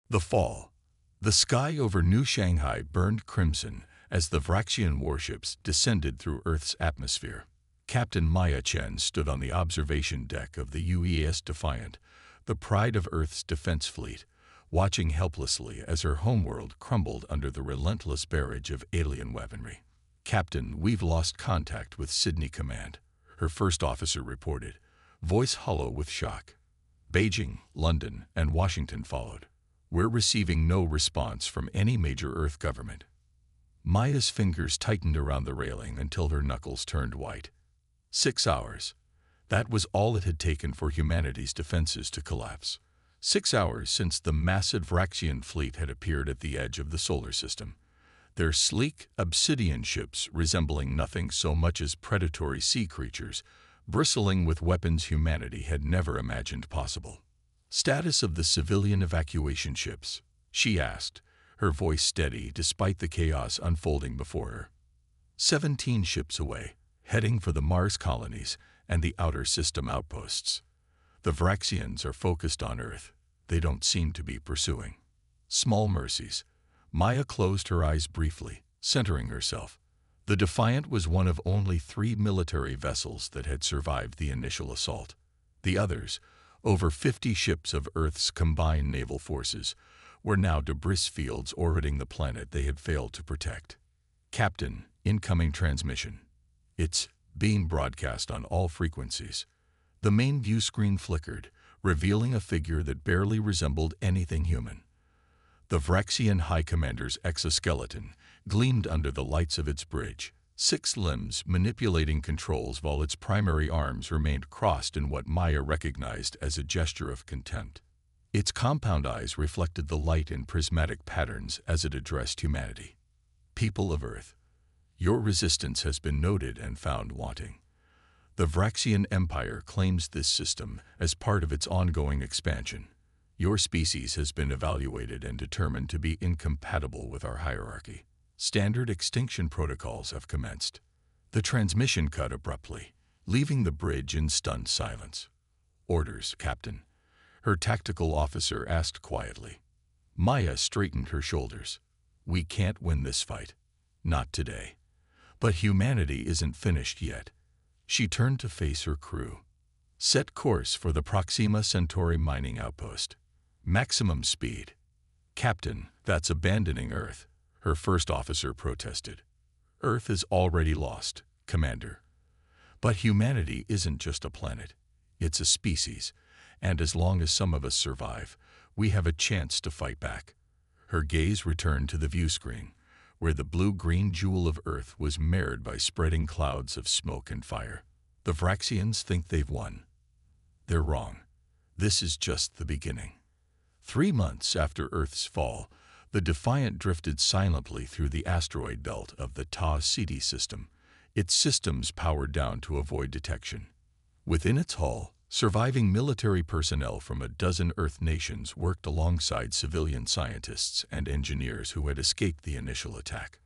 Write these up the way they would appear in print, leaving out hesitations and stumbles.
The fall. The sky over New Shanghai burned crimson as the Vraxian warships descended through Earth's atmosphere. Captain Maya Chen stood on the observation deck of the UES Defiant, the pride of Earth's defense fleet, watching helplessly as her homeworld crumbled under the relentless barrage of alien weaponry. "Captain, we've lost contact with Sydney Command," her first officer reported, voice hollow with shock. Beijing, London, and Washington followed. "We're receiving no response from any major Earth government." Maya's fingers tightened around the railing until her knuckles turned white. 6 hours. That was all it had taken for humanity's defenses to collapse. 6 hours since the massive Vraxian fleet had appeared at the edge of the solar system. Their sleek, obsidian ships resembling nothing so much as predatory sea creatures, bristling with weapons humanity had never imagined possible. "Status of the civilian evacuation ships?" she asked, her voice steady despite the chaos unfolding before her. 17 ships away, heading for the Mars colonies and the outer system outposts. The Vraxians are focused on Earth. They don't seem to be pursuing. Small mercies. Maya closed her eyes briefly, centering herself. The Defiant was one of only 3 military vessels that had survived the initial assault. The others, over 50 ships of Earth's combined naval forces, were now debris fields orbiting the planet they had failed to protect. "Captain, incoming transmission." Its beam broadcast on all frequencies. The main view screen flickered, revealing a figure that barely resembled anything human. The Vraxian High Commander's exoskeleton gleamed under the lights of its bridge, 6 limbs manipulating controls while its primary arms remained crossed in what Maya recognized as a gesture of contempt. Its compound eyes reflected the light in prismatic patterns as it addressed humanity. "People of Earth, your resistance has been noted and found wanting. The Vraxian Empire claims this system as part of its ongoing expansion. Your species has been evaluated and determined to be incompatible with our hierarchy. Standard extinction protocols have commenced." The transmission cut abruptly, leaving the bridge in stunned silence. "Orders, Captain," her tactical officer asked quietly. Maya straightened her shoulders. "We can't win this fight. Not today. But humanity isn't finished yet." She turned to face her crew. "Set course for the Proxima Centauri mining outpost. Maximum speed." "Captain, that's abandoning Earth," her first officer protested. "Earth is already lost, Commander. But humanity isn't just a planet. It's a species, and as long as some of us survive, we have a chance to fight back." Her gaze returned to the view screen, where the blue-green jewel of Earth was marred by spreading clouds of smoke and fire. "The Vraxians think they've won. They're wrong. This is just the beginning." 3 months after Earth's fall, the Defiant drifted silently through the asteroid belt of the Tau-Ceti system, its systems powered down to avoid detection. Within its hull, surviving military personnel from a dozen Earth nations worked alongside civilian scientists and engineers who had escaped the initial attack.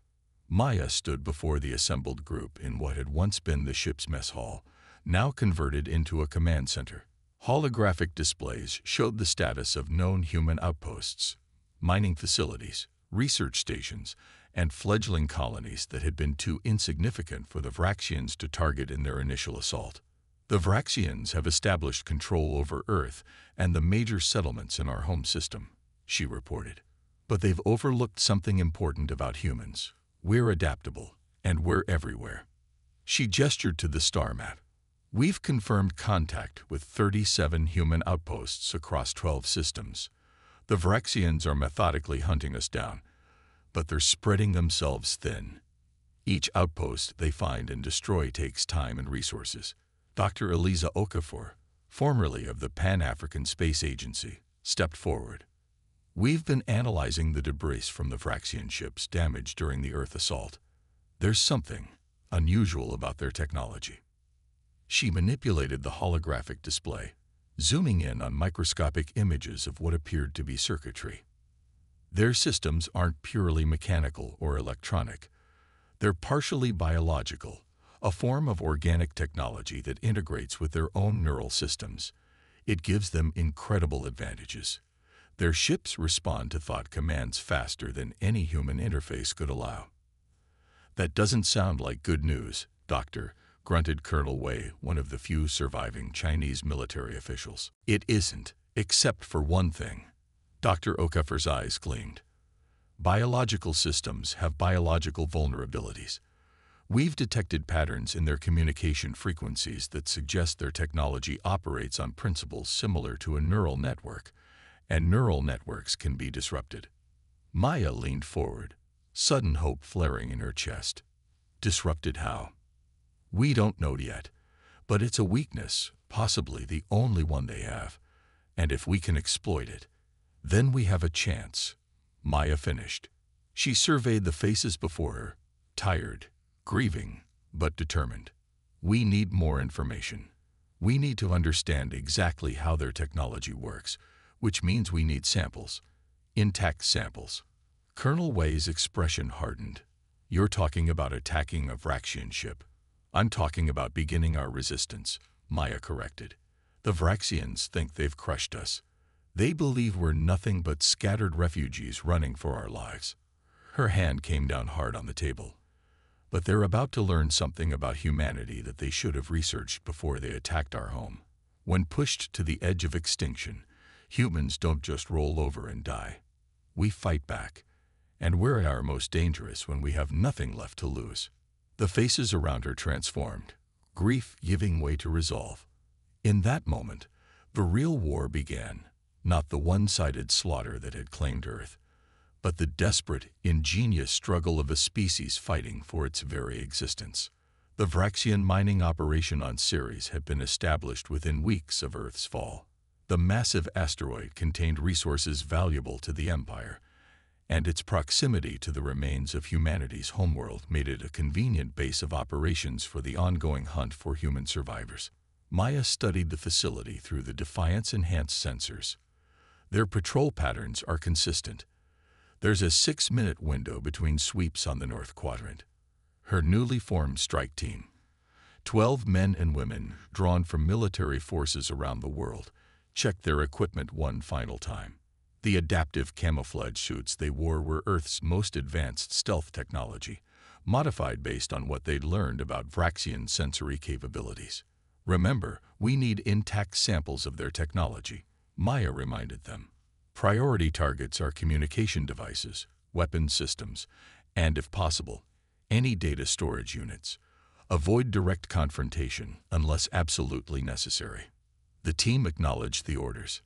Maya stood before the assembled group in what had once been the ship's mess hall, now converted into a command center. Holographic displays showed the status of known human outposts, mining facilities, research stations, and fledgling colonies that had been too insignificant for the Vraxians to target in their initial assault. "The Vraxians have established control over Earth and the major settlements in our home system," she reported. "But they've overlooked something important about humans. We're adaptable, and we're everywhere." She gestured to the star map. "We've confirmed contact with 37 human outposts across 12 systems. The Vraxians are methodically hunting us down, but they're spreading themselves thin. Each outpost they find and destroy takes time and resources." Dr. Eliza Okafor, formerly of the Pan-African Space Agency, stepped forward. "We've been analyzing the debris from the Vraxian ships damaged during the Earth assault. There's something unusual about their technology." She manipulated the holographic display, zooming in on microscopic images of what appeared to be circuitry. "Their systems aren't purely mechanical or electronic. They're partially biological, a form of organic technology that integrates with their own neural systems. It gives them incredible advantages. Their ships respond to thought commands faster than any human interface could allow. "That doesn't sound like good news, Doctor," grunted Colonel Wei, one of the few surviving Chinese military officials. "It isn't, except for one thing." Dr. Okafor's eyes gleamed. "Biological systems have biological vulnerabilities. We've detected patterns in their communication frequencies that suggest their technology operates on principles similar to a neural network, and neural networks can be disrupted." Maya leaned forward, sudden hope flaring in her chest. "Disrupted how?" "We don't know yet, but it's a weakness, possibly the only one they have, and if we can exploit it, then we have a chance," Maya finished. She surveyed the faces before her, tired, grieving, but determined. "We need more information. We need to understand exactly how their technology works, which means we need samples, intact samples." Colonel Wei's expression hardened. "You're talking about attacking a Vraxian ship." "I'm talking about beginning our resistance," Maya corrected. "The Vraxians think they've crushed us. They believe we're nothing but scattered refugees running for our lives." Her hand came down hard on the table. "But they're about to learn something about humanity that they should have researched before they attacked our home. When pushed to the edge of extinction, humans don't just roll over and die. We fight back, and we're at our most dangerous when we have nothing left to lose." The faces around her transformed, grief giving way to resolve. In that moment, the real war began, not the one-sided slaughter that had claimed Earth, but the desperate, ingenious struggle of a species fighting for its very existence. The Vraxian mining operation on Ceres had been established within weeks of Earth's fall. The massive asteroid contained resources valuable to the Empire, and its proximity to the remains of humanity's homeworld made it a convenient base of operations for the ongoing hunt for human survivors. Maya studied the facility through the Defiance-enhanced sensors. Their patrol patterns are consistent. There's a 6-minute window between sweeps on the North Quadrant. Her newly formed strike team, 12 men and women drawn from military forces around the world, checked their equipment one final time. The adaptive camouflage suits they wore were Earth's most advanced stealth technology, modified based on what they'd learned about Vraxian sensory capabilities. "Remember, we need intact samples of their technology," Maya reminded them. "Priority targets are communication devices, weapons systems, and, if possible, any data storage units. Avoid direct confrontation unless absolutely necessary." The team acknowledged the orders.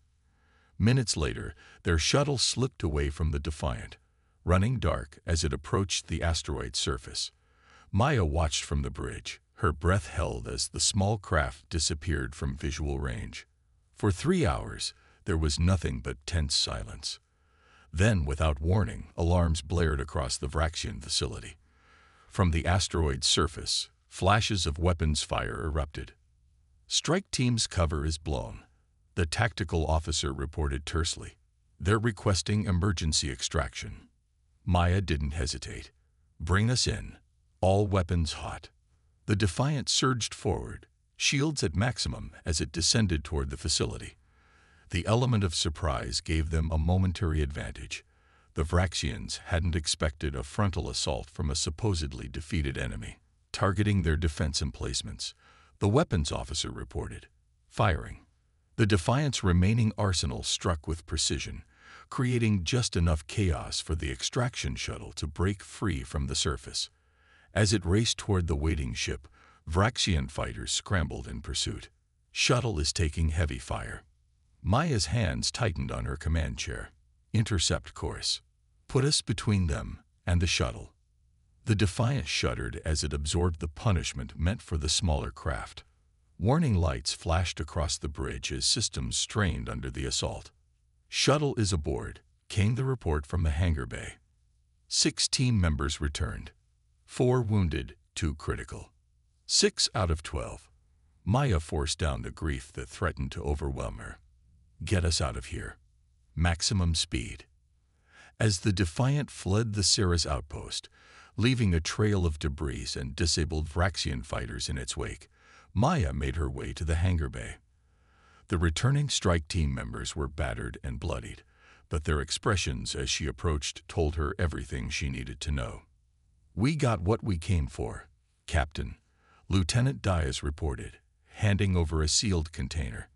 Minutes later, their shuttle slipped away from the Defiant, running dark as it approached the asteroid's surface. Maya watched from the bridge, her breath held as the small craft disappeared from visual range. For 3 hours, there was nothing but tense silence. Then, without warning, alarms blared across the Vraxian facility. From the asteroid's surface, flashes of weapons fire erupted. "Strike team's cover is blown," the tactical officer reported tersely. "They're requesting emergency extraction." Maya didn't hesitate. "Bring us in. All weapons hot." The Defiant surged forward, shields at maximum as it descended toward the facility. The element of surprise gave them a momentary advantage. The Vraxians hadn't expected a frontal assault from a supposedly defeated enemy. Targeting their defense emplacements, the weapons officer reported. Firing. The Defiant's remaining arsenal struck with precision, creating just enough chaos for the extraction shuttle to break free from the surface. As it raced toward the waiting ship, Vraxian fighters scrambled in pursuit. "Shuttle is taking heavy fire." Maya's hands tightened on her command chair. "Intercept course. Put us between them and the shuttle." The Defiant shuddered as it absorbed the punishment meant for the smaller craft. Warning lights flashed across the bridge as systems strained under the assault. "Shuttle is aboard," came the report from the hangar bay. 6 team members returned. 4 wounded, 2 critical. 6 out of 12. Maya forced down the grief that threatened to overwhelm her. "Get us out of here. Maximum speed." As the Defiant fled the Ceres outpost, leaving a trail of debris and disabled Vraxian fighters in its wake, Maya made her way to the hangar bay. The returning strike team members were battered and bloodied, but their expressions as she approached told her everything she needed to know. "We got what we came for, Captain," Lieutenant Diaz reported, handing over a sealed container.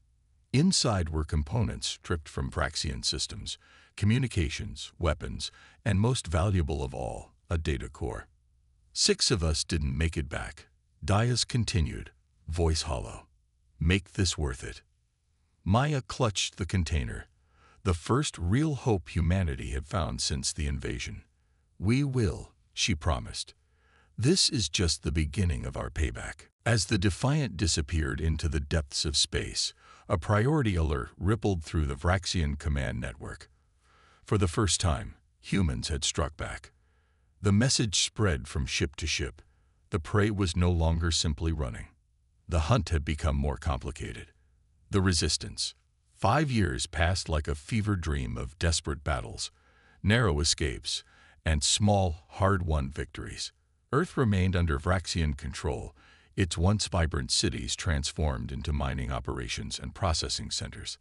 Inside were components stripped from Vraxian systems, communications, weapons, and most valuable of all, a data core. "6 of us didn't make it back," Diaz continued, voice hollow. "Make this worth it." Maya clutched the container, the first real hope humanity had found since the invasion. "We will," she promised. "This is just the beginning of our payback." As the Defiant disappeared into the depths of space, a priority alert rippled through the Vraxian command network. For the first time, humans had struck back. The message spread from ship to ship. The prey was no longer simply running. The hunt had become more complicated. The resistance. 5 years passed like a fever dream of desperate battles, narrow escapes, and small, hard-won victories. Earth remained under Vraxian control, its once vibrant cities transformed into mining operations and processing centers.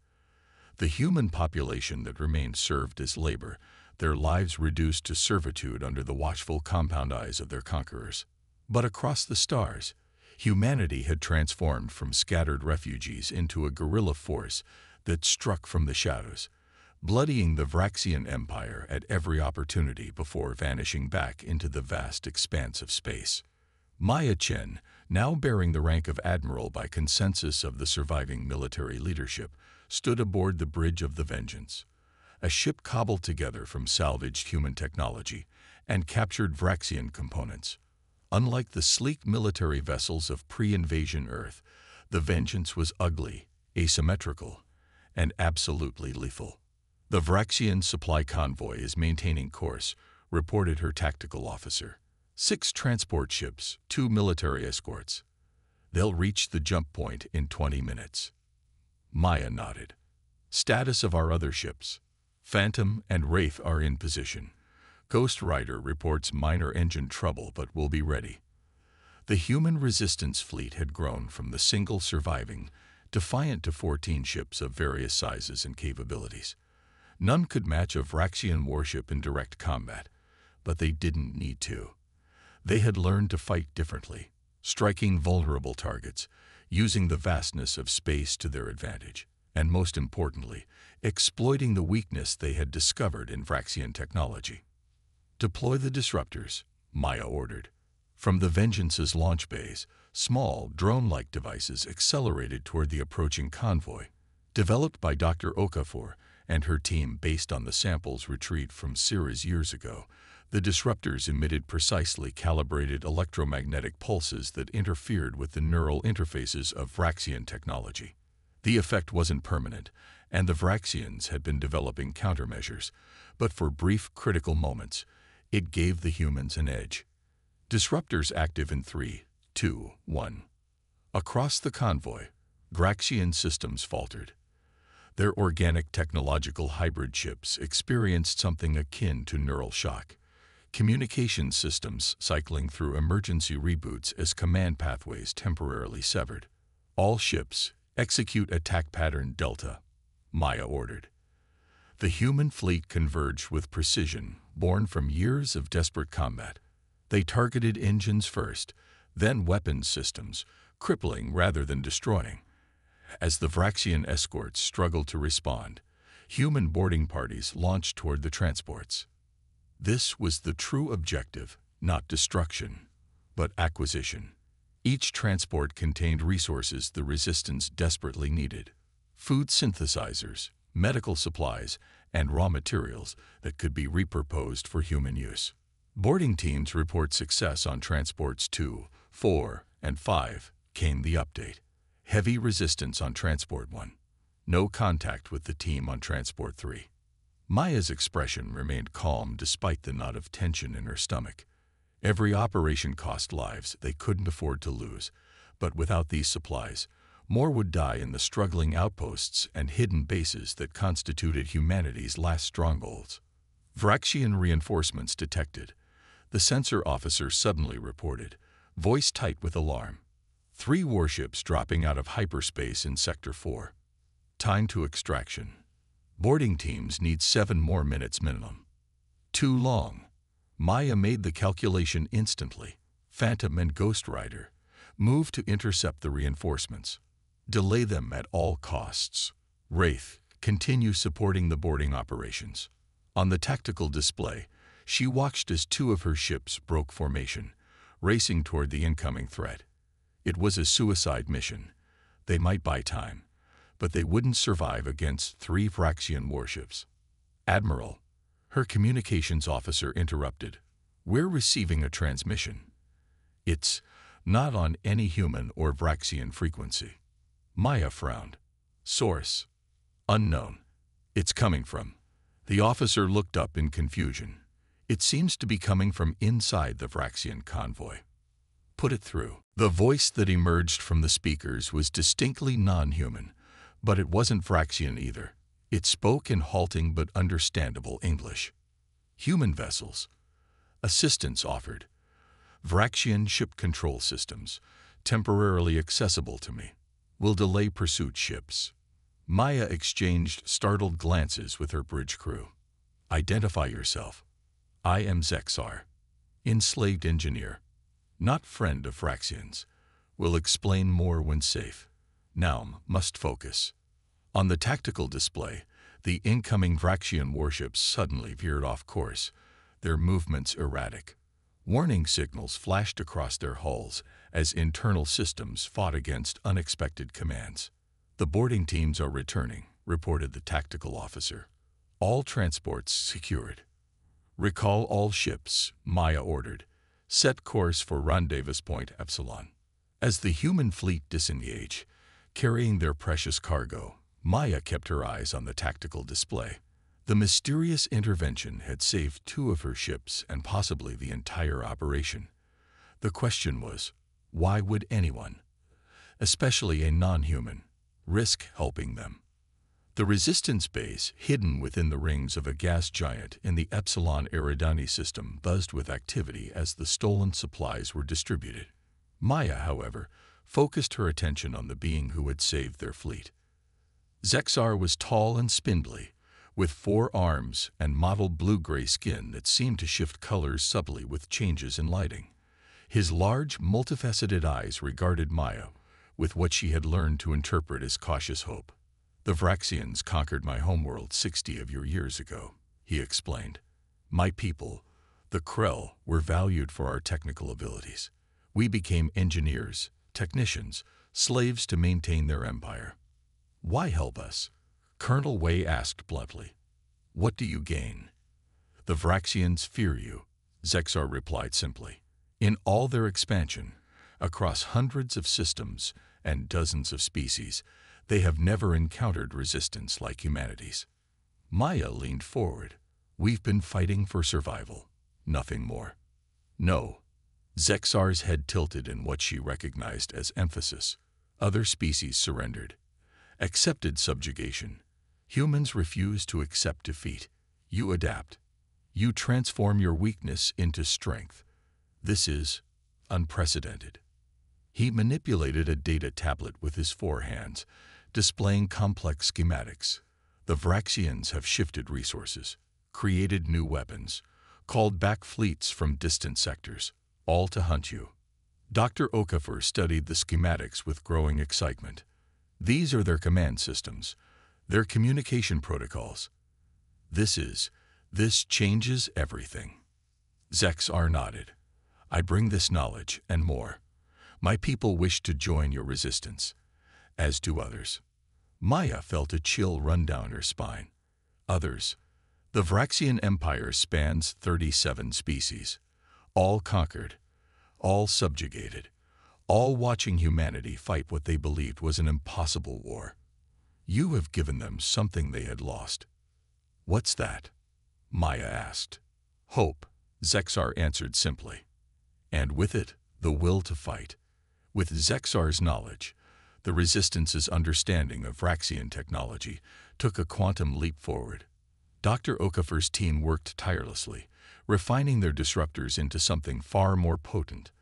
The human population that remained served as labor, their lives reduced to servitude under the watchful compound eyes of their conquerors. But across the stars, humanity had transformed from scattered refugees into a guerrilla force that struck from the shadows, bloodying the Vraxian Empire at every opportunity before vanishing back into the vast expanse of space. Maya Chen, now bearing the rank of admiral by consensus of the surviving military leadership, stood aboard the Bridge of the Vengeance, a ship cobbled together from salvaged human technology and captured Vraxian components. Unlike the sleek military vessels of pre-invasion Earth, the Vengeance was ugly, asymmetrical, and absolutely lethal. "The Vraxian supply convoy is maintaining course," reported her tactical officer. 6 transport ships, 2 military escorts. "They'll reach the jump point in 20 minutes. Maya nodded. "Status of our other ships. Phantom and Wraith are in position. Ghost Rider reports minor engine trouble but will be ready." The human resistance fleet had grown from the single surviving Defiant to 14 ships of various sizes and capabilities. None could match a Vraxian warship in direct combat, but they didn't need to. They had learned to fight differently, striking vulnerable targets, using the vastness of space to their advantage, and most importantly, exploiting the weakness they had discovered in Vraxian technology. "Deploy the disruptors," Maya ordered. From the Vengeance's launch bays, small, drone-like devices accelerated toward the approaching convoy. Developed by Dr. Okafor and her team based on the samples retrieved from Ceres years ago, the disruptors emitted precisely calibrated electromagnetic pulses that interfered with the neural interfaces of Vraxian technology. The effect wasn't permanent, and the Vraxians had been developing countermeasures, but for brief, critical moments, it gave the humans an edge. Disruptors active in 3, 2, 1. Across the convoy, Vraxian systems faltered. Their organic technological hybrid chips experienced something akin to neural shock. Communication systems cycling through emergency reboots as command pathways temporarily severed. "All ships, execute attack pattern Delta," Maya ordered. The human fleet converged with precision born from years of desperate combat. They targeted engines first, then weapons systems, crippling rather than destroying. As the Vraxian escorts struggled to respond, human boarding parties launched toward the transports. This was the true objective, not destruction, but acquisition. Each transport contained resources the Resistance desperately needed: food synthesizers, medical supplies, and raw materials that could be repurposed for human use. Boarding teams report success on transports 2, 4, and 5, came the update. Heavy resistance on Transport 1. No contact with the team on Transport 3. Maya's expression remained calm despite the knot of tension in her stomach. Every operation cost lives they couldn't afford to lose, but without these supplies, more would die in the struggling outposts and hidden bases that constituted humanity's last strongholds. Vraxian reinforcements detected. The sensor officer suddenly reported, voice tight with alarm. 3 warships dropping out of hyperspace in Sector 4. Time to extraction. Boarding teams need 7 more minutes minimum. Too long. Maya made the calculation instantly. Phantom and Ghost Rider move to intercept the reinforcements. Delay them at all costs. Wraith, continue supporting the boarding operations. On the tactical display, she watched as 2 of her ships broke formation, racing toward the incoming threat. It was a suicide mission. They might buy time, but they wouldn't survive against 3 Vraxian warships. Admiral, her communications officer interrupted. We're receiving a transmission. It's not on any human or Vraxian frequency. Maya frowned. Source: unknown. It's coming from. The officer looked up in confusion. It seems to be coming from inside the Vraxian convoy. Put it through. The voice that emerged from the speakers was distinctly non-human, but it wasn't Vraxian either. It spoke in halting but understandable English. Human vessels. Assistance offered. Vraxian ship control systems, temporarily accessible to me. Will delay pursuit ships. Maya exchanged startled glances with her bridge crew. Identify yourself. I am Zexar, enslaved engineer, not friend of Vraxians. Will explain more when safe. Now must focus. On the tactical display, the incoming Vraxian warships suddenly veered off course, their movements erratic. Warning signals flashed across their hulls as internal systems fought against unexpected commands. The boarding teams are returning, reported the tactical officer. All transports secured. Recall all ships, Maya ordered. Set course for rendezvous point Epsilon. As the human fleet disengaged, carrying their precious cargo, Maya kept her eyes on the tactical display. The mysterious intervention had saved 2 of her ships and possibly the entire operation. The question was, why would anyone, especially a non-human, risk helping them? The resistance base, hidden within the rings of a gas giant in the Epsilon Eridani system, buzzed with activity as the stolen supplies were distributed. Maya, however, focused her attention on the being who had saved their fleet. Zexar was tall and spindly, with 4 arms and mottled blue-gray skin that seemed to shift colors subtly with changes in lighting. His large, multifaceted eyes regarded Maya with what she had learned to interpret as cautious hope. The Vraxians conquered my homeworld 60 of your years ago, he explained. My people, the Krell, were valued for our technical abilities. We became engineers, technicians, slaves to maintain their empire. Why help us? Colonel Wei asked bluntly. What do you gain? The Vraxians fear you, Zexar replied simply. In all their expansion, across hundreds of systems and dozens of species, they have never encountered resistance like humanity's. Maya leaned forward. We've been fighting for survival, nothing more. No. Zexar's head tilted in what she recognized as emphasis. Other species surrendered, accepted subjugation. Humans refuse to accept defeat. You adapt. You transform your weakness into strength. This is unprecedented. He manipulated a data tablet with his 4 hands, displaying complex schematics. The Vraxians have shifted resources, created new weapons, called back fleets from distant sectors, all to hunt you. Dr. Okafor studied the schematics with growing excitement. These are their command systems, their communication protocols. This changes everything. Zexar nodded. I bring this knowledge and more. My people wish to join your resistance, as do others. Maya felt a chill run down her spine. Others. The Vraxian Empire spans 37 species, all conquered, all subjugated, all watching humanity fight what they believed was an impossible war. You have given them something they had lost. What's that? Maya asked. Hope, Zexar answered simply. And with it, the will to fight. With Zexar's knowledge, the Resistance's understanding of Vraxian technology took a quantum leap forward. Dr. Okafor's team worked tirelessly, refining their disruptors into something far more potent,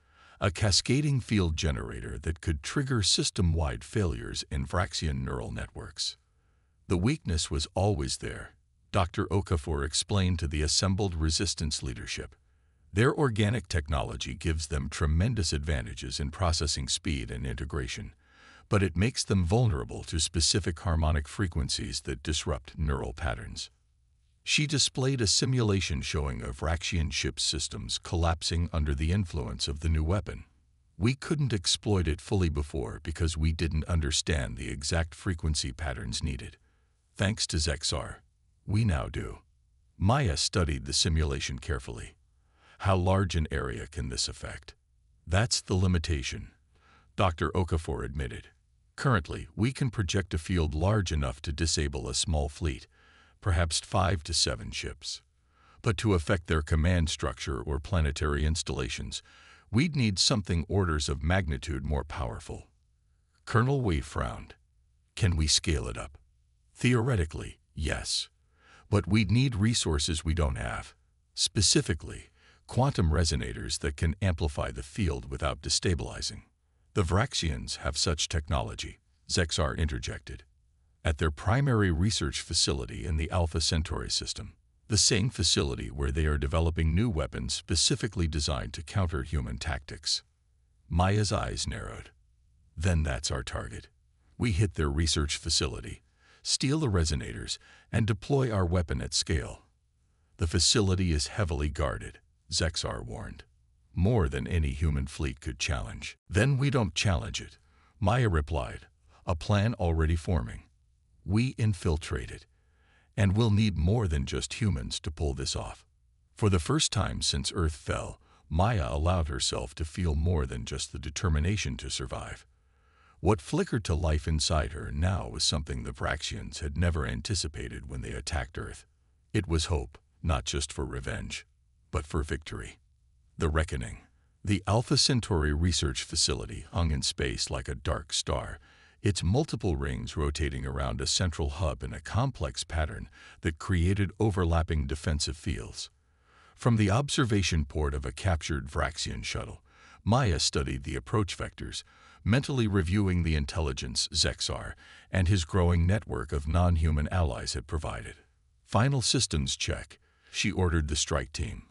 a cascading field generator that could trigger system-wide failures in Vraxian neural networks. The weakness was always there, Dr. Okafor explained to the assembled resistance leadership. Their organic technology gives them tremendous advantages in processing speed and integration, but it makes them vulnerable to specific harmonic frequencies that disrupt neural patterns. She displayed a simulation showing a Vraxian ship's systems collapsing under the influence of the new weapon. We couldn't exploit it fully before because we didn't understand the exact frequency patterns needed. Thanks to Zexar, we now do. Maya studied the simulation carefully. How large an area can this affect? That's the limitation, Dr. Okafor admitted. Currently, we can project a field large enough to disable a small fleet, perhaps 5 to 7 ships. But to affect their command structure or planetary installations, we'd need something orders of magnitude more powerful. Colonel Wei frowned. Can we scale it up? Theoretically, yes. But we'd need resources we don't have. Specifically, quantum resonators that can amplify the field without destabilizing. The Vraxians have such technology, Zexar interjected, at their primary research facility in the Alpha Centauri system, the same facility where they are developing new weapons specifically designed to counter human tactics. Maya's eyes narrowed. Then that's our target. We hit their research facility, steal the resonators, and deploy our weapon at scale. The facility is heavily guarded, Zexar warned. More than any human fleet could challenge. Then we don't challenge it, Maya replied, a plan already forming. We infiltrate it, and we'll need more than just humans to pull this off. For the first time since Earth fell, Maya allowed herself to feel more than just the determination to survive. What flickered to life inside her now was something the Vraxians had never anticipated when they attacked Earth. It was hope, not just for revenge, but for victory. The Reckoning. The Alpha Centauri research facility hung in space like a dark star, its multiple rings rotating around a central hub in a complex pattern that created overlapping defensive fields. From the observation port of a captured Vraxian shuttle, Maya studied the approach vectors, mentally reviewing the intelligence Zexar and his growing network of non-human allies had provided. Final systems check, she ordered the strike team.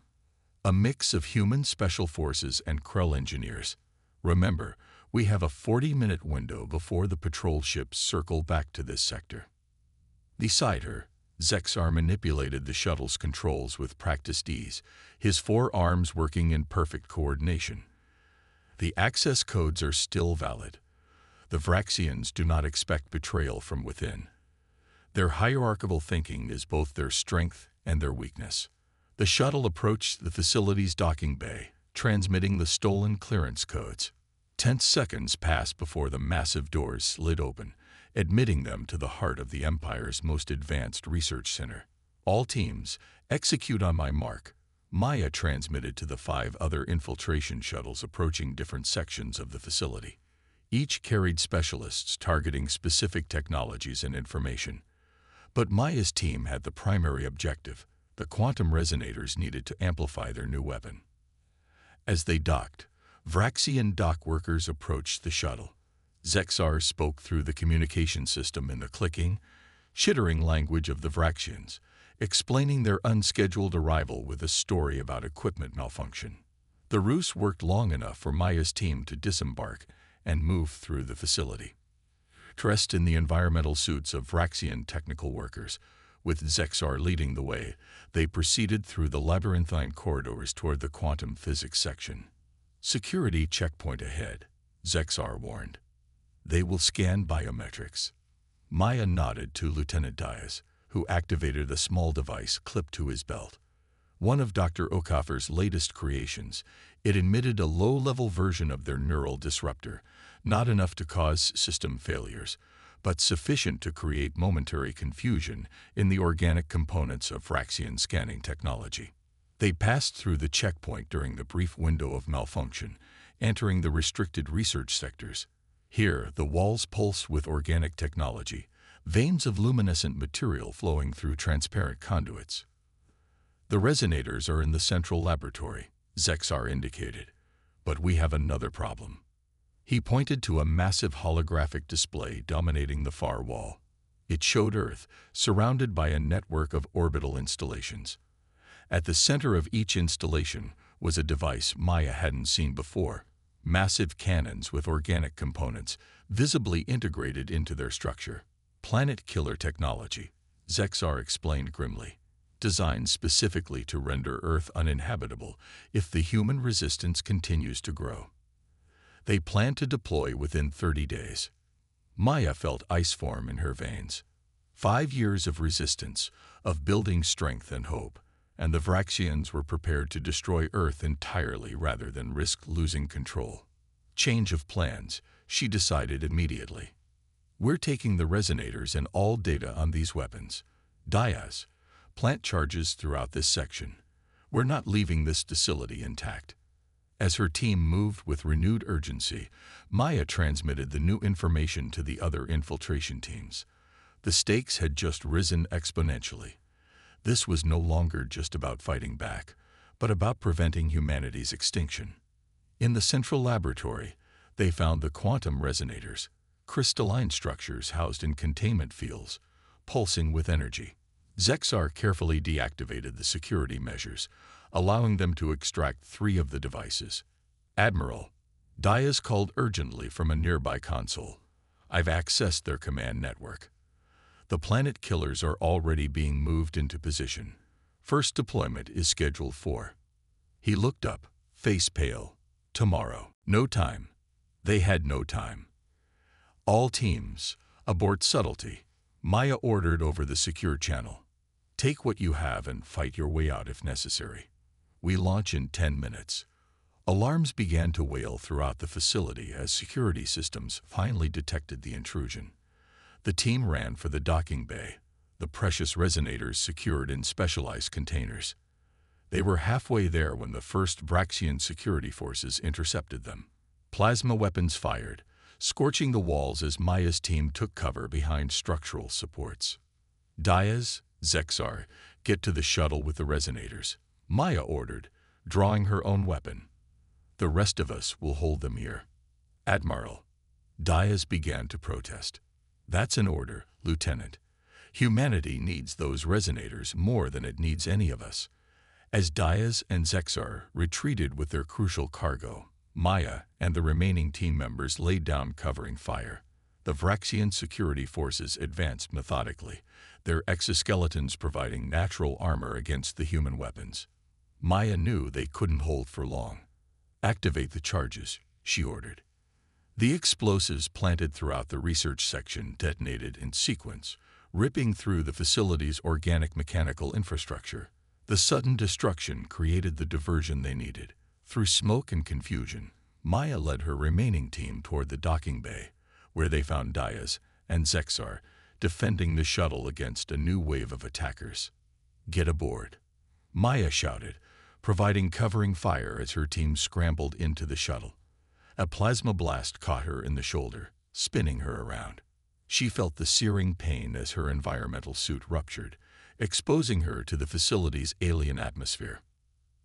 A mix of human special forces and Krell engineers. Remember, we have a 40-minute window before the patrol ships circle back to this sector. Beside her, Zexar manipulated the shuttle's controls with practiced ease, his 4 arms working in perfect coordination. The access codes are still valid. The Vraxians do not expect betrayal from within. Their hierarchical thinking is both their strength and their weakness. The shuttle approached the facility's docking bay, transmitting the stolen clearance codes. Tense seconds passed before the massive doors slid open, admitting them to the heart of the Empire's most advanced research center. All teams, execute on my mark. Maya transmitted to the 5 other infiltration shuttles approaching different sections of the facility. Each carried specialists targeting specific technologies and information. But Maya's team had the primary objective: the quantum resonators needed to amplify their new weapon. As they docked, Vraxian dock workers approached the shuttle. Zexar spoke through the communication system in the clicking, chittering language of the Vraxians, explaining their unscheduled arrival with a story about equipment malfunction. The ruse worked long enough for Maya's team to disembark and move through the facility. Dressed in the environmental suits of Vraxian technical workers, with Zexar leading the way, they proceeded through the labyrinthine corridors toward the quantum physics section. Security checkpoint ahead, Zexar warned. They will scan biometrics. Maya nodded to Lieutenant Diaz, who activated a small device clipped to his belt. One of Dr. Okafor's latest creations, it emitted a low-level version of their neural disruptor, not enough to cause system failures, but sufficient to create momentary confusion in the organic components of Vraxian scanning technology. They passed through the checkpoint during the brief window of malfunction, entering the restricted research sectors. Here, the walls pulse with organic technology, veins of luminescent material flowing through transparent conduits. The resonators are in the central laboratory, Zexar indicated. But we have another problem. He pointed to a massive holographic display dominating the far wall. It showed Earth, surrounded by a network of orbital installations. At the center of each installation was a device Maya hadn't seen before, massive cannons with organic components visibly integrated into their structure. Planet killer technology, Zexar explained grimly, designed specifically to render Earth uninhabitable if the human resistance continues to grow. They plan to deploy within 30 days. Maya felt ice form in her veins. 5 years of resistance, of building strength and hope, and the Vraxians were prepared to destroy Earth entirely rather than risk losing control. Change of plans, she decided immediately. We're taking the resonators and all data on these weapons. Diaz, plant charges throughout this section. We're not leaving this facility intact. As her team moved with renewed urgency, Maya transmitted the new information to the other infiltration teams. The stakes had just risen exponentially. This was no longer just about fighting back, but about preventing humanity's extinction. In the central laboratory, they found the quantum resonators, crystalline structures housed in containment fields, pulsing with energy. Zexar carefully deactivated the security measures, allowing them to extract 3 of the devices. Admiral, Diaz called urgently from a nearby console. I've accessed their command network. The planet killers are already being moved into position. First deployment is scheduled for. He looked up, face pale. Tomorrow. No time. They had no time. All teams, abort subtlety, Maya ordered over the secure channel. Take what you have and fight your way out if necessary. We launch in 10 minutes. Alarms began to wail throughout the facility as security systems finally detected the intrusion. The team ran for the docking bay, the precious resonators secured in specialized containers. They were halfway there when the first Vraxian security forces intercepted them. Plasma weapons fired, scorching the walls as Maya's team took cover behind structural supports. Diaz, Zexar, get to the shuttle with the resonators, Maya ordered, drawing her own weapon. The rest of us will hold them here. Admiral, Diaz began to protest. That's an order, Lieutenant. Humanity needs those resonators more than it needs any of us. As Diaz and Zexar retreated with their crucial cargo, Maya and the remaining team members laid down covering fire. The Vraxian security forces advanced methodically, their exoskeletons providing natural armor against the human weapons. Maya knew they couldn't hold for long. Activate the charges, she ordered. The explosives planted throughout the research section detonated in sequence, ripping through the facility's organic mechanical infrastructure. The sudden destruction created the diversion they needed. Through smoke and confusion, Maya led her remaining team toward the docking bay, where they found Diaz and Zexar defending the shuttle against a new wave of attackers. Get aboard, Maya shouted, providing covering fire as her team scrambled into the shuttle. A plasma blast caught her in the shoulder, spinning her around. She felt the searing pain as her environmental suit ruptured, exposing her to the facility's alien atmosphere.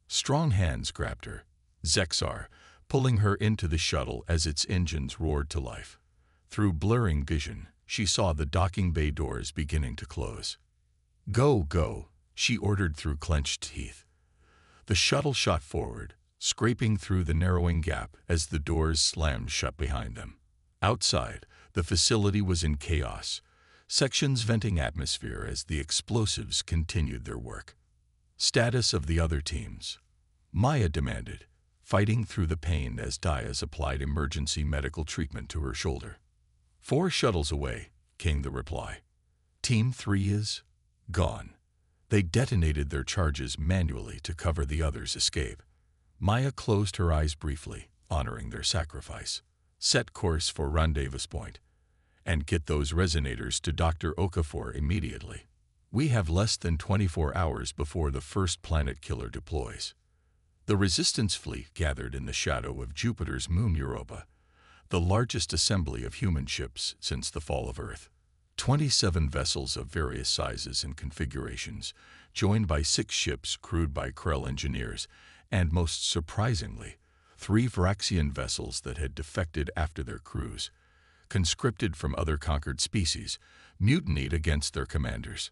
Strong hands grabbed her, Zexar pulling her into the shuttle as its engines roared to life. Through blurring vision, she saw the docking bay doors beginning to close. Go, go, she ordered through clenched teeth. The shuttle shot forward, scraping through the narrowing gap as the doors slammed shut behind them. Outside, the facility was in chaos, sections venting atmosphere as the explosives continued their work. Status of the other teams, Maya demanded, fighting through the pain as Diaz applied emergency medical treatment to her shoulder. 4 shuttles away, came the reply. Team 3 is gone. They detonated their charges manually to cover the others' escape. Maya closed her eyes briefly, honoring their sacrifice. Set course for rendezvous point. And get those resonators to Dr. Okafor immediately. We have less than 24 hours before the first planet killer deploys. The resistance fleet gathered in the shadow of Jupiter's moon Europa, the largest assembly of human ships since the fall of Earth. 27 vessels of various sizes and configurations, joined by 6 ships crewed by Krell engineers, and most surprisingly, 3 Vraxian vessels that had defected after their crews. conscripted from other conquered species, mutinied against their commanders.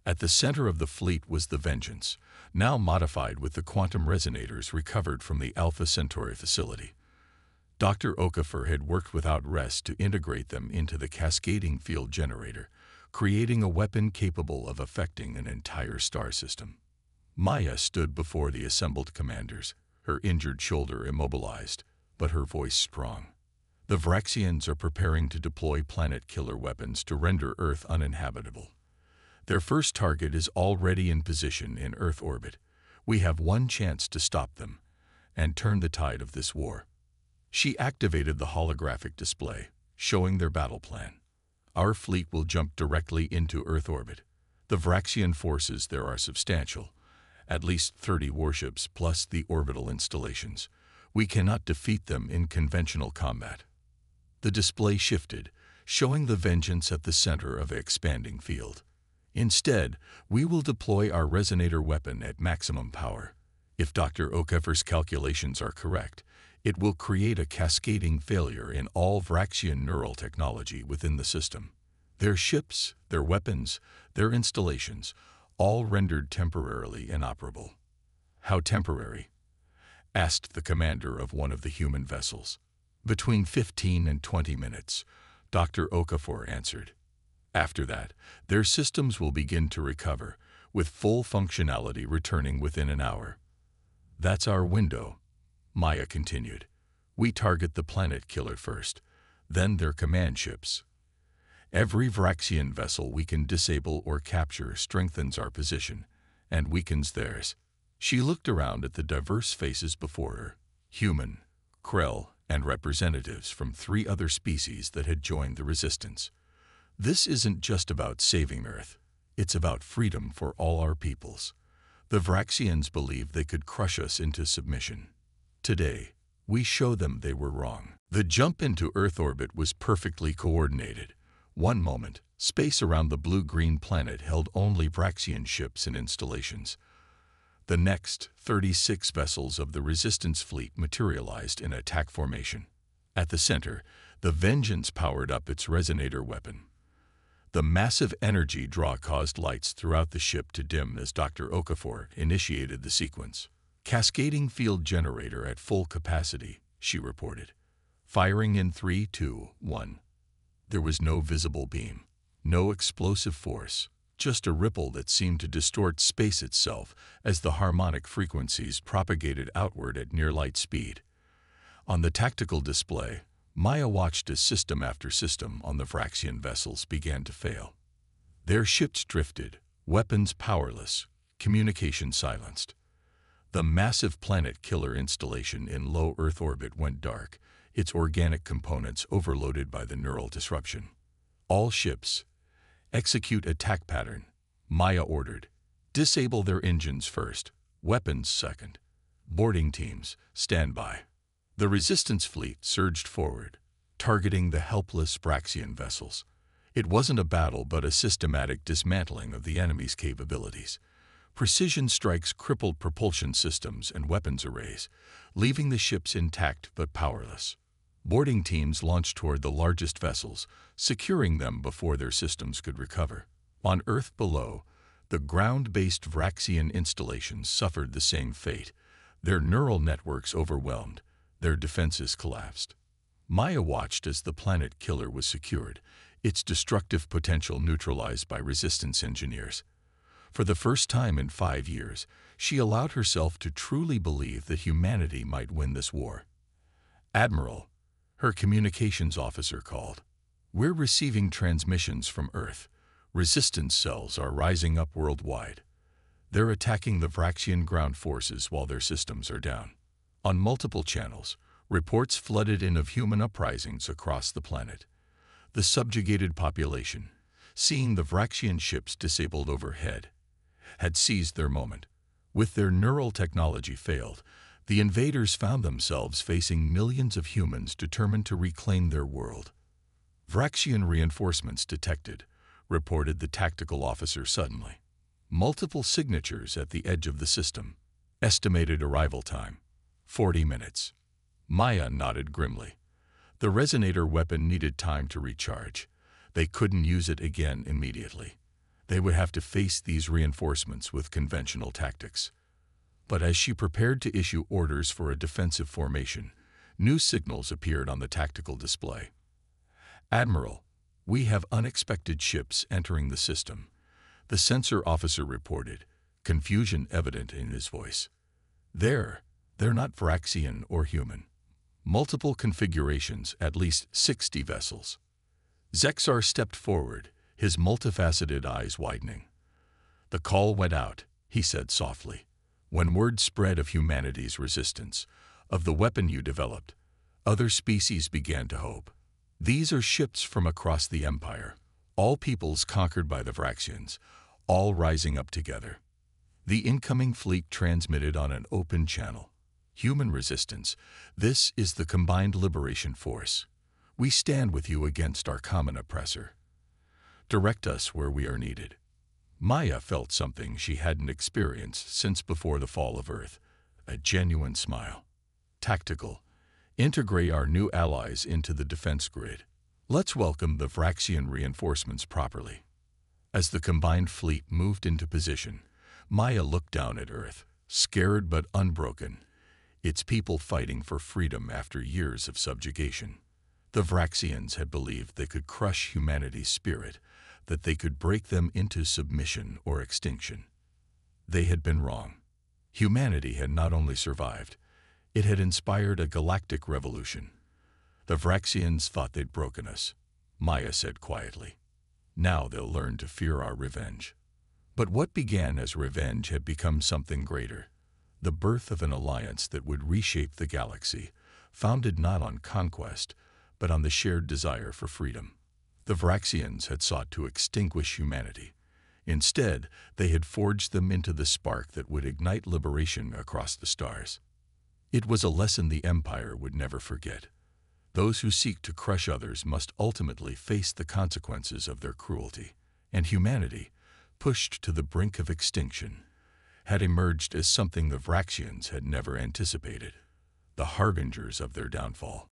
At the center of the fleet was the Vengeance, now modified with the quantum resonators recovered from the Alpha Centauri facility. Dr. Okafor had worked without rest to integrate them into the cascading field generator, creating a weapon capable of affecting an entire star system. Maya stood before the assembled commanders, her injured shoulder immobilized, but her voice strong. The Vraxians are preparing to deploy planet-killer weapons to render Earth uninhabitable. Their first target is already in position in Earth orbit. We have one chance to stop them and turn the tide of this war. She activated the holographic display, showing their battle plan. Our fleet will jump directly into Earth orbit. The Vraxian forces there are substantial, at least 30 warships plus the orbital installations. We cannot defeat them in conventional combat. The display shifted, showing the Vengeance at the center of an expanding field. Instead, we will deploy our resonator weapon at maximum power. If Dr. Okafor's calculations are correct, it will create a cascading failure in all Vraxian neural technology within the system. Their ships, their weapons, their installations, all rendered temporarily inoperable. How temporary? Asked the commander of one of the human vessels. Between 15 and 20 minutes, Dr. Okafor answered. After that, their systems will begin to recover, with full functionality returning within an hour. That's our window, Maya continued. We target the planet killer first, then their command ships. Every Vraxian vessel we can disable or capture strengthens our position, and weakens theirs. She looked around at the diverse faces before her, human, Krell, and representatives from 3 other species that had joined the resistance. This isn't just about saving Earth. It's about freedom for all our peoples. The Vraxians believed they could crush us into submission. Today, we show them they were wrong. The jump into Earth orbit was perfectly coordinated. One moment, space around the blue-green planet held only Vraxian ships and installations. The next, 36 vessels of the Resistance fleet materialized in attack formation. At the center, the Vengeance powered up its resonator weapon. The massive energy draw caused lights throughout the ship to dim as Dr. Okafor initiated the sequence. Cascading field generator at full capacity, she reported. Firing in 3, 2, 1. There was no visible beam, no explosive force, just a ripple that seemed to distort space itself as the harmonic frequencies propagated outward at near-light speed. On the tactical display, Maya watched as system after system on the Vraxian vessels began to fail. Their ships drifted, weapons powerless, communication silenced. The massive planet-killer installation in low Earth orbit went dark, its organic components overloaded by the neural disruption. All ships, execute attack pattern, Maya ordered. Disable their engines first, weapons second. Boarding teams, stand by. The Resistance fleet surged forward, targeting the helpless Vraxian vessels. It wasn't a battle but a systematic dismantling of the enemy's capabilities. Precision strikes crippled propulsion systems and weapons arrays, leaving the ships intact but powerless. Boarding teams launched toward the largest vessels, securing them before their systems could recover. On Earth below, the ground-based Vraxian installations suffered the same fate, their neural networks overwhelmed, their defenses collapsed. Maya watched as the planet killer was secured, its destructive potential neutralized by Resistance engineers. For the first time in 5 years, she allowed herself to truly believe that humanity might win this war. Admiral, her communications officer called. We're receiving transmissions from Earth. Resistance cells are rising up worldwide. They're attacking the Vraxian ground forces while their systems are down. On multiple channels, reports flooded in of human uprisings across the planet. The subjugated population, seeing the Vraxian ships disabled overhead, had seized their moment. With their neural technology failed, the invaders found themselves facing millions of humans determined to reclaim their world. Vraxian reinforcements detected, reported the tactical officer suddenly. Multiple signatures at the edge of the system. Estimated arrival time, 40 minutes. Maya nodded grimly. The resonator weapon needed time to recharge. They couldn't use it again immediately. They would have to face these reinforcements with conventional tactics. But as she prepared to issue orders for a defensive formation, new signals appeared on the tactical display. "Admiral, we have unexpected ships entering the system," the sensor officer reported, confusion evident in his voice. They're not Vraxian or human. Multiple configurations, at least 60 vessels." Zexar stepped forward, his multifaceted eyes widening. "The call went out," he said softly. "When word spread of humanity's resistance, of the weapon you developed, other species began to hope. These are ships from across the Empire, all peoples conquered by the Vraxians, all rising up together. The incoming fleet transmitted on an open channel. Human resistance, this is the combined liberation force. We stand with you against our common oppressor. Direct us where we are needed." Maya felt something she hadn't experienced since before the fall of Earth, a genuine smile. "Tactical. Integrate our new allies into the defense grid. Let's welcome the Vraxian reinforcements properly." As the combined fleet moved into position, Maya looked down at Earth, scared but unbroken, its people fighting for freedom after years of subjugation. The Vraxians had believed they could crush humanity's spirit, that they could break them into submission or extinction. They had been wrong. Humanity had not only survived, it had inspired a galactic revolution. "The Vraxians thought they'd broken us," Maya said quietly. "Now they'll learn to fear our revenge." But what began as revenge had become something greater, the birth of an alliance that would reshape the galaxy, founded not on conquest, but on the shared desire for freedom. The Vraxians had sought to extinguish humanity. Instead, they had forged them into the spark that would ignite liberation across the stars. It was a lesson the Empire would never forget. Those who seek to crush others must ultimately face the consequences of their cruelty, and humanity, pushed to the brink of extinction, had emerged as something the Vraxians had never anticipated, the harbingers of their downfall.